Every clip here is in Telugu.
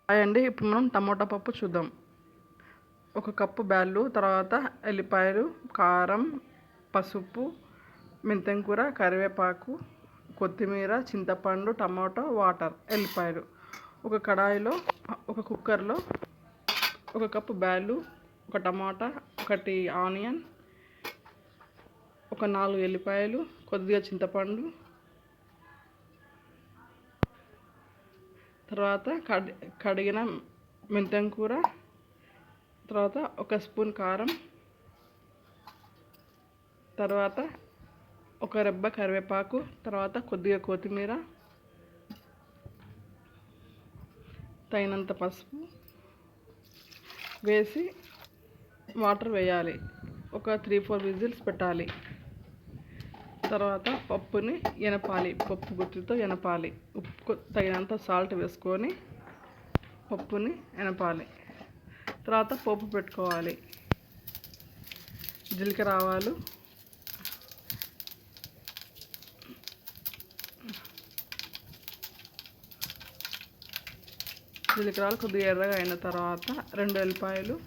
హాయ్ అండి. ఇప్పుడు మనం టమోటా పప్పు చూద్దాం. ఒక కప్పు బ్యాళ్ళు, తర్వాత ఎల్లిపాయలు, కారం, పసుపు, మెంతం కూర, కరివేపాకు, కొత్తిమీర, చింతపండు, టమాటో, వాటర్, ఎల్లిపాయలు. ఒక కడాయిలో ఒక కుక్కర్లో ఒక కప్పు బ్యాళ్ళు, ఒక టమాటా, ఒకటి ఆనియన్, ఒక 4 ఎల్లిపాయలు, కొద్దిగా చింతపండు, తర్వాత కడిగిన మెంతం కూర, తర్వాత ఒక స్పూన్ కారం, తర్వాత ఒక రెబ్బ కరివేపాకు, తర్వాత కొద్దిగా కొత్తిమీర, తగినంత పసుపు వేసి వాటర్ వేయాలి. ఒక 3-4 విజిల్స్ పెట్టాలి. తర్వాత పప్పుని ఎనపాలి, పప్పు గుత్తితో ఎనపాలి. ఉప్పు తగినంత సాల్ట్ వేసుకొని పప్పుని ఎనపాలి. తర్వాత పోపు పెట్టుకోవాలి. జీలకర్ర, ఆవాలు, కొద్దిగా ఎర్రగా అయిన తర్వాత 2 ఎల్లిపాయలు,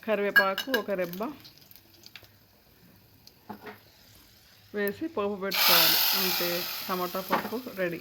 కరివేపాకు ఒక రెబ్బ వేసి పోపు పెట్టుకోవాలి. అంతే, టమాటా పప్పు రెడీ.